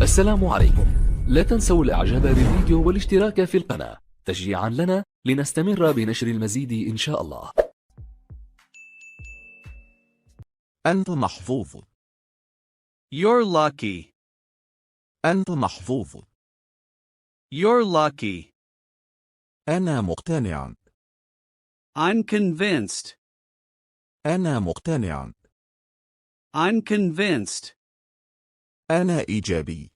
السلام عليكم. لا تنسوا الإعجاب بالفيديو والاشتراك في القناة تشجيعا لنا لنستمر بنشر المزيد إن شاء الله. أنت محظوظ. You're lucky. أنت محظوظ. You're lucky. أنا مقتنع. I'm convinced. أنا مقتنع. I'm convinced. أنا إيجابي.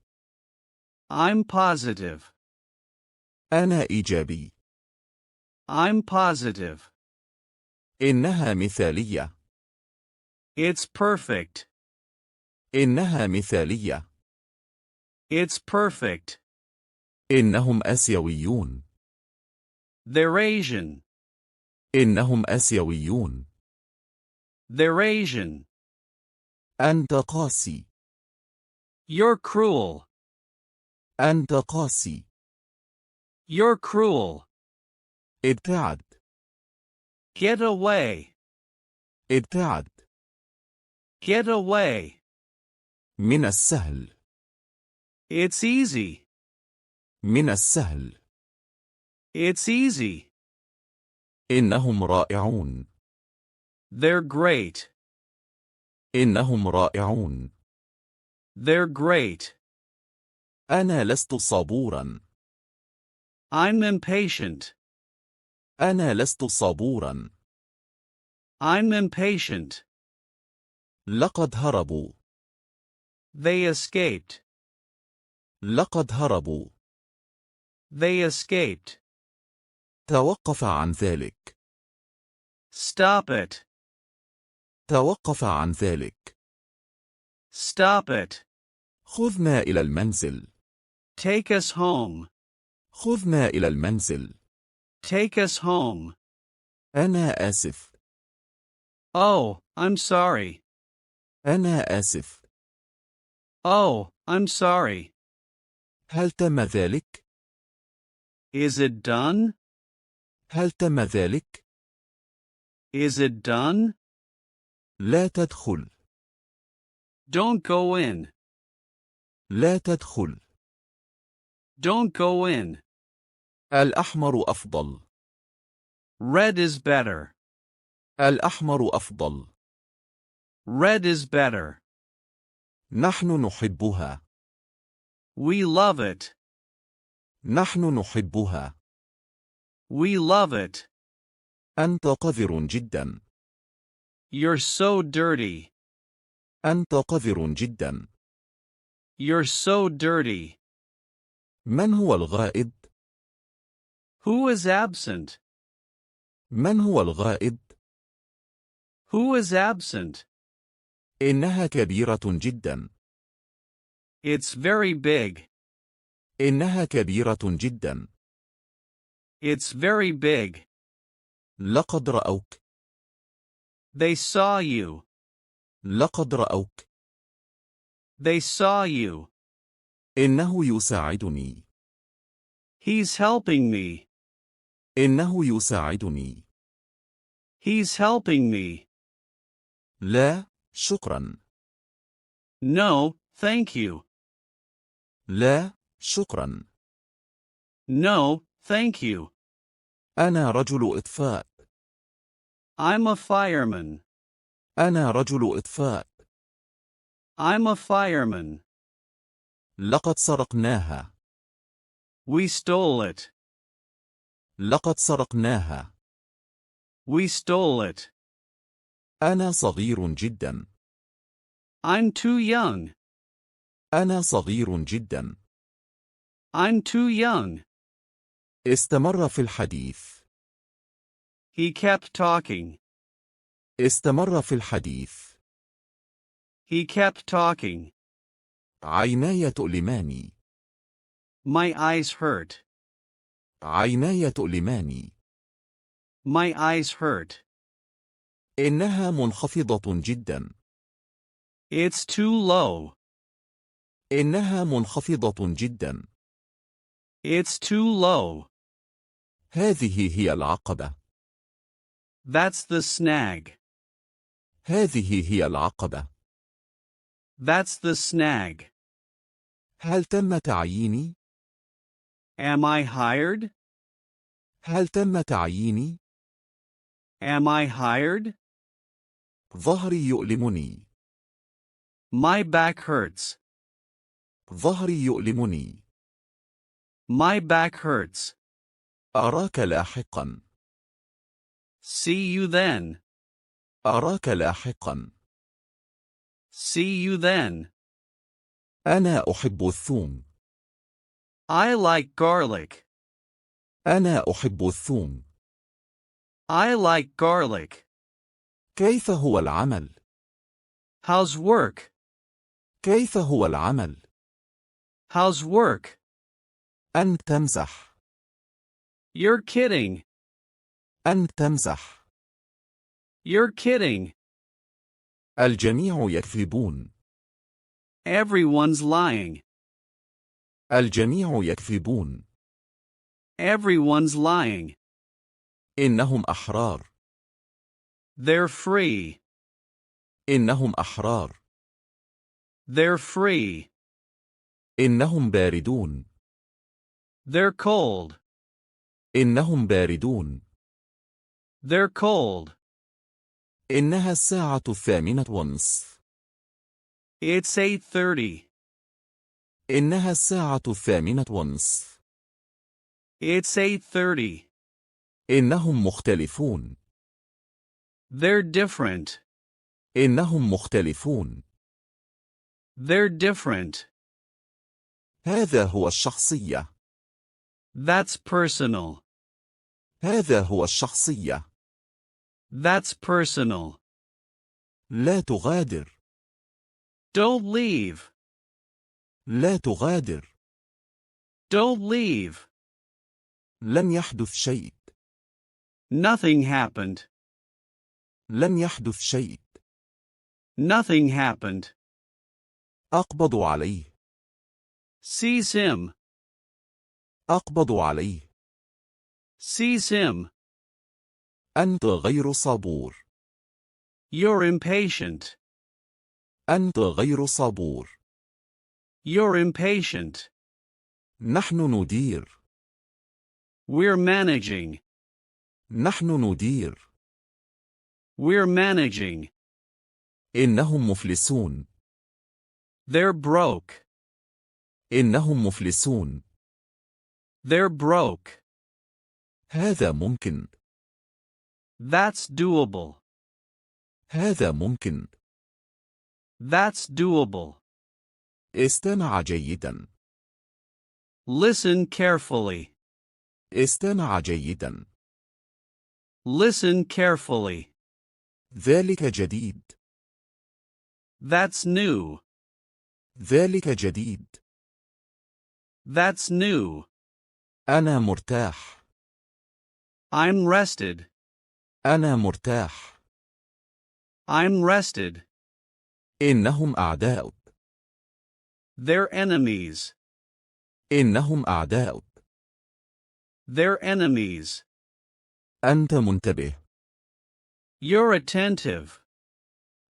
I'm positive. أنا إيجابي. I'm positive. إنها مثالية. It's perfect. إنها مثالية. It's perfect. إنهم آسيويون. They're Asian. إنهم آسيويون. They're Asian. أنت قاسي. You're cruel. أنت قاسي. You're cruel. ابتعد. Get away. ابتعد. Get away. من السهل. It's easy. من السهل. It's easy. إنهم رائعون. They're great. إنهم رائعون. They're great. أنا لست صبوراً. I'm impatient. أنا لست صبوراً. I'm impatient. لقد هربوا. They escaped. لقد هربوا. They escaped. توقف عن ذلك. Stop it. توقف عن ذلك. Stop it. خذنا إلى المنزل. Take us home. خذنا إلى المنزل. Take us home. أنا آسف. Oh, I'm sorry. أنا آسف. Oh, I'm sorry. هل تم ذلك؟ Is it done? هل تم ذلك؟ Is it done? لا تدخل. Don't go in. لا تدخل. Don't go in. الأحمر أفضل. Red is better. الأحمر أفضل. Red is better. نحن نحبها. We love it. نحن نحبها. We love it. أنت قذر جدا. You're so dirty. أنت قذر جدا. You're so dirty. من هو الغائب؟ Who is absent? من هو الغائب؟ Who is absent? إنها كبيرة جدا. It's very big. إنها كبيرة جدا. It's very big. لقد رأوك. They saw you. لقد رأوك. They saw you. إنه يساعدني. He's helping me. إنه يساعدني. He's helping me. لا، شكرا. No, thank you. لا، شكرا. No, thank you. أنا رجل إطفاء. I'm a fireman. أنا رجل إطفاء. I'm a fireman. لقد سرقناها. We stole it. لقد سرقناها. We stole it. أنا صغير جدا. I'm too young. أنا صغير جدا. I'm too young. استمر في الحديث. He kept talking. استمر في الحديث. He kept talking. عيناي تؤلماني. My eyes hurt. عيناي تؤلماني. My eyes hurt. إنها منخفضة جدا. It's too low. إنها منخفضة جدا. It's too low. هذه هي العقبة. That's the snag. هذه هي العقبة. That's the snag. هل تم تعييني؟ Am I hired? هل تم تعييني؟ Am I hired? ظهري يؤلمني. My back hurts. ظهري يؤلمني. My back hurts. أراك لاحقا. See you then. أراك لاحقا. See you then. أنا أحب الثوم. I like garlic. أنا أحب الثوم. I like garlic. كيف هو العمل؟ How's work? كيف هو العمل؟ How's work? أنت تمزح. You're kidding. أنت تمزح. You're kidding. الجميع يكذبون. Everyone's lying. الجميع يكذبون. Everyone's lying. إنهم أحرار. They're free. إنهم أحرار. They're free. إنهم باردون. They're cold. إنهم باردون. They're cold. إنها الساعة 8:30. It's 8:30. إنها الساعة 8:30. It's 8:30. إنهم مختلفون. They're different. إنهم مختلفون. They're different. هذا هو الشخصية. That's personal. هذا هو الشخصية. That's personal. لا تغادر. Don't leave. لا تغادر. Don't leave. لم يحدث شيء. Nothing happened. لم يحدث شيء. Nothing happened. أقبض عليه. Seize him. أقبض عليه. Seize him. أنت غير صبور. You're impatient. أنت غير صبور. You're impatient. نحن ندير. We're managing. نحن ندير. We're managing. إنهم مفلسون. They're broke. إنهم مفلسون. They're broke. هذا ممكن. That's doable. هذا ممكن. That's doable. استمع جيدا. Listen carefully. استمع جيدا. Listen carefully. ذلك جديد. That's new. ذلك جديد. That's new. أنا مرتاح. I'm rested. أنا مرتاح. I'm rested. إنهم أعداؤك. They're enemies. إنهم أعداؤك. They're enemies. أنت منتبه. You're attentive.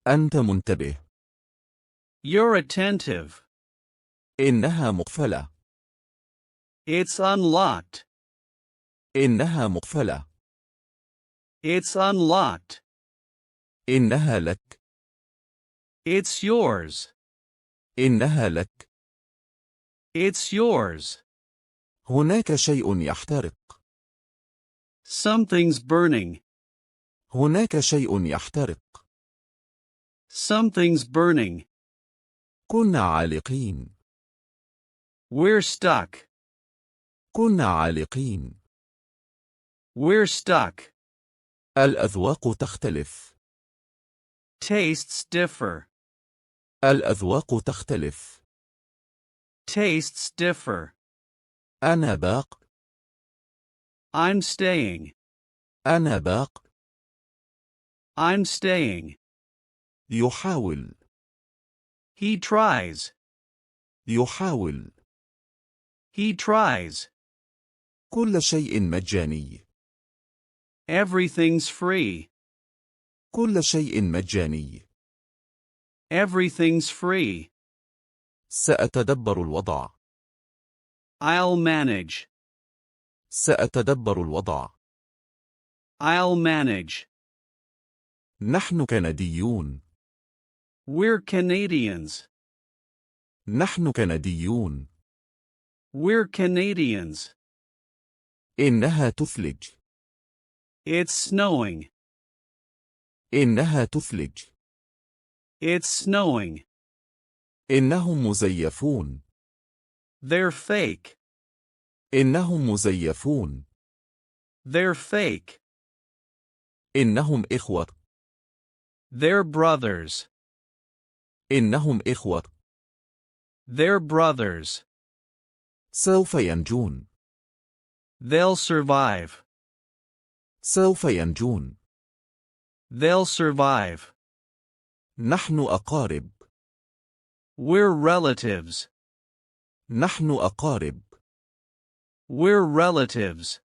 أنت منتبه. You're attentive. إنها مقفلة. It's unlocked. إنها مقفلة. It's unlocked. إنها لك. It's yours. إنها لك. It's yours. هناك شيء يحترق. Something's burning. هناك شيء يحترق. Something's burning. كنا عالقين. We're stuck. كنا عالقين. We're stuck. الأذواق تختلف. Tastes differ. الأذواق تختلف. Tastes differ. أنا باق. I'm staying. أنا باق. I'm staying. يحاول. He tries. يحاول. He tries. كل شيء مجاني. Everything's free. كل شيء مجاني. Everything's free. سأتدبر الوضع. I'll manage. سأتدبر الوضع. I'll manage. نحن كنديون. We're Canadians. نحن كنديون. We're Canadians. إنها تثلج. It's snowing. إنها تثلج. It's snowing. إنهم مزيفون. They're fake. إنهم مزيفون. They're fake. إنهم إخوة. They're brothers. إنهم إخوة. They're brothers. سوف ينجون. They'll survive. سوف ينجون. They'll survive. نحن أقارب. We're relatives. نحن أقارب. We're relatives.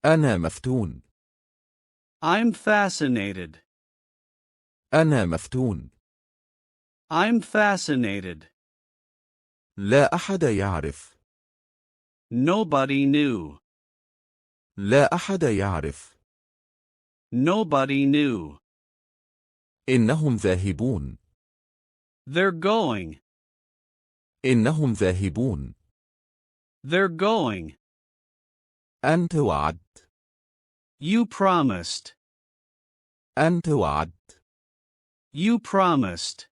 أنا مفتون. I'm fascinated. أنا مفتون. I'm fascinated. لا أحد يعرف. Nobody knew. لا أحد يعرف. Nobody knew. إنهم ذاهبون. They're going. إنهم ذاهبون. They're going. أنت وعدت. You promised. أنت وعدت. You promised.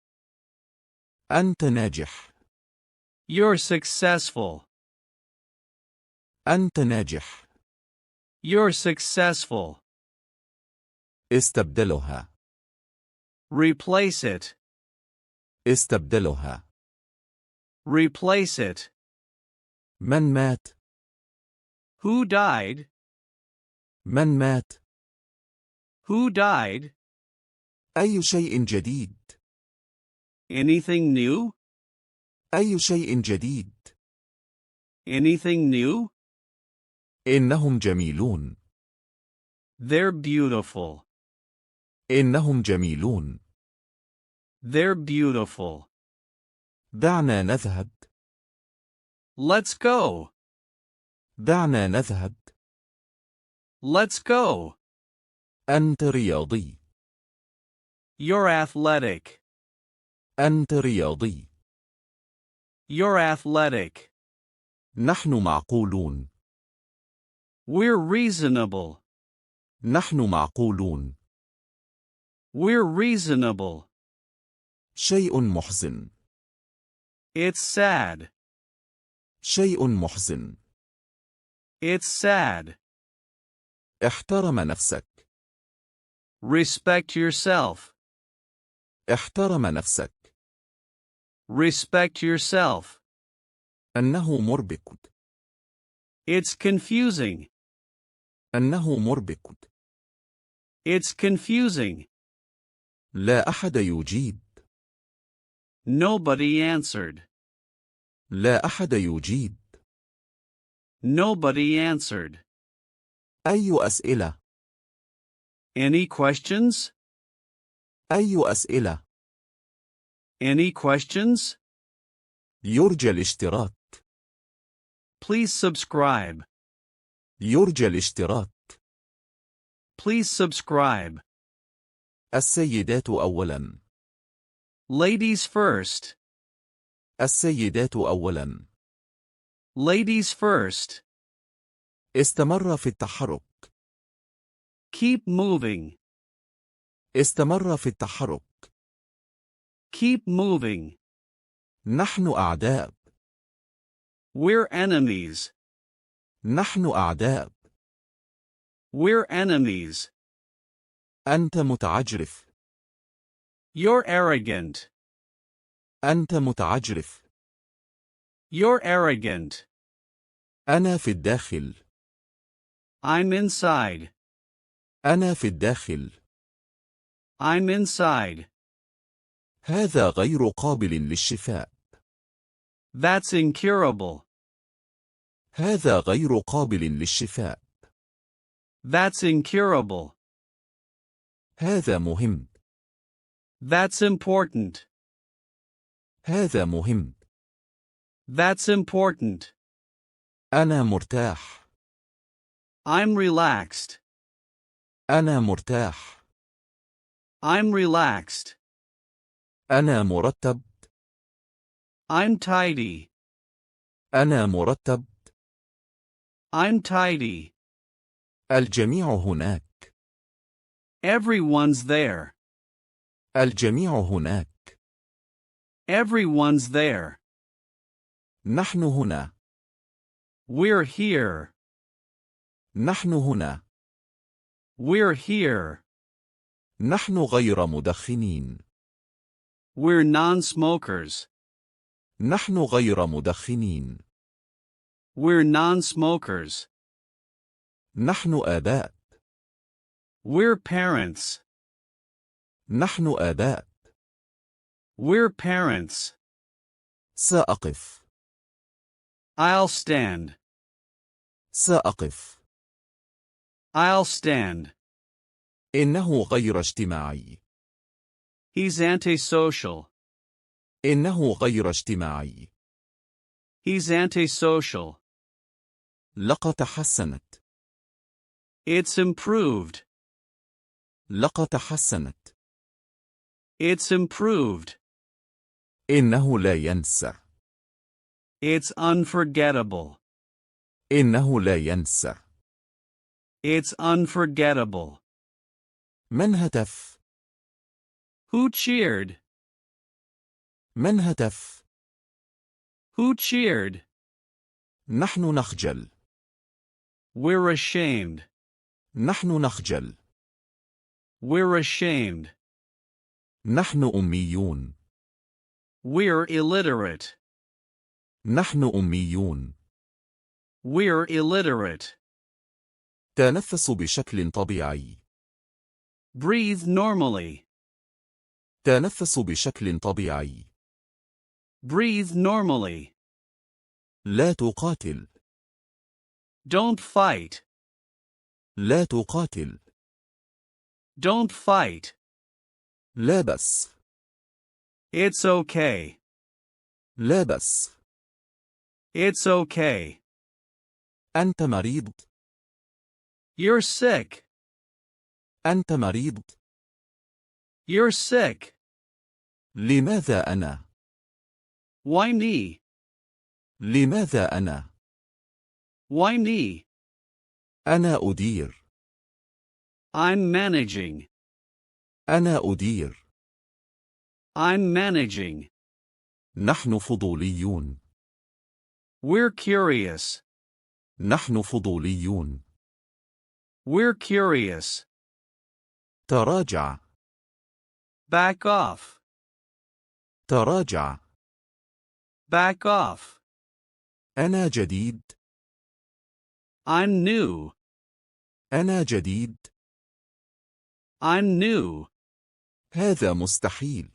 أنت ناجح. You're successful. أنت ناجح. You're successful. استبدلها. Replace it. استبدلها. Replace it. من مات؟ Who died? من مات؟ Who died? أي شيء جديد؟ Anything new? أي شيء جديد؟ Anything new? إنهم جميلون. They're beautiful. إنهم جميلون. They're beautiful. دعنا نذهب. Let's go. دعنا نذهب. Let's go. أنت رياضي. You're athletic. أنت رياضي. You're athletic. نحن معقولون. We're reasonable. نحن معقولون. We're reasonable. شيء محزن. It's sad. شيء محزن. It's sad. احترم نفسك. Respect yourself. احترم نفسك. Respect yourself. أنه مربك. It's confusing. أنه مربك. It's confusing. لا أحد يجيب. Nobody answered. لا أحد يجيب. Nobody answered. أي أسئلة؟ Any questions? أي أسئلة؟ Any questions? يرجى الاشتراك. Please subscribe. يرجى الاشتراك. Please subscribe. السيدات أولاً. Ladies first. السيدات أولاً. Ladies first. استمر في التحرك. Keep moving. استمر في التحرك. Keep moving. نحن أعداء. We're enemies. نحن أعداء. We're enemies. أنت متعجرف. You're arrogant. أنت متعجرف. You're arrogant. أنا في الداخل. I'm inside. أنا في الداخل. I'm inside. هذا غير قابل للشفاء. That's incurable. هذا غير قابل للشفاء. That's incurable. هذا مهم. That's important. هذا مهم. That's important. أنا مرتاح. I'm relaxed. أنا مرتاح. I'm relaxed. أنا مرتب. I'm tidy. أنا مرتب. I'm tidy. الجميع هناك. Everyone's there. الجميع هناك. Everyone's there. نحن هنا. We're here. نحن هنا. We're here. نحن غير مدخنين. We're non-smokers. نحن غير مدخنين. We're non-smokers. نحن آباء. We're parents. نحن آباء. We're parents. سأقف. I'll stand. سأقف. I'll stand. إنه غير اجتماعي. He's antisocial. إنه غير اجتماعي. He's antisocial. لقد تحسنت. It's improved. لقد تحسنت. It's improved. إنه لا ينسى. It's unforgettable. إنه لا ينسى. It's unforgettable. من هتف؟ Who cheered? من هتف؟ Who cheered? نحن نخجل. We're ashamed. نحن نخجل. We're ashamed. نحن أميون. We're illiterate. نحن أميون. We're illiterate. تنفس بشكل طبيعي. Breathe normally. تنفس بشكل طبيعي. Breathe normally. لا تقاتل. Don't fight. لا تقاتل. Don't fight. لا بس. It's okay. لا بس. It's okay. أنت مريض. You're sick. أنت مريض. You're sick. لماذا أنا؟ Why me? لماذا أنا؟ Why me? أنا أدير. I'm managing. أنا أدير. I'm managing. نحن فضوليون. We're curious. نحن فضوليون. We're curious. تراجع. Back off. تراجع. Back off. أنا جديد. I'm new. أنا جديد. I'm new. هذا مستحيل.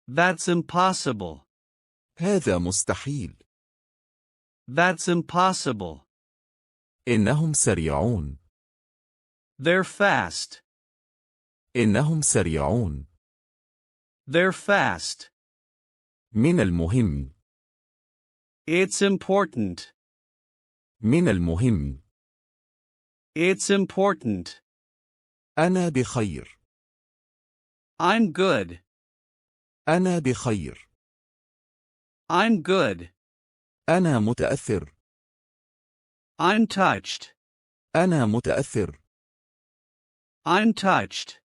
That's impossible. هذا مستحيل. That's impossible. إنهم سريعون. They're fast. إنهم سريعون. They're fast. من المهم. It's important. من المهم. It's important. أنا بخير. I'm good. أنا بخير. I'm good. أنا متأثر. I'm touched. أنا متأثر. I'm touched.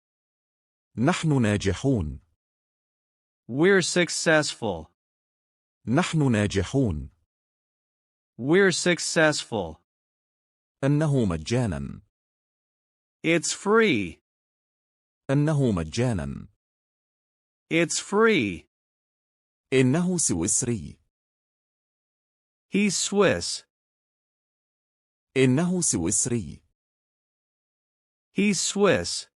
نحن ناجحون. We're successful. نحن ناجحون. We're successful. أنه مجانا. It's free. أنه مجانا. It's free. إنه سويسري. He's Swiss. إنه سويسري. He's Swiss.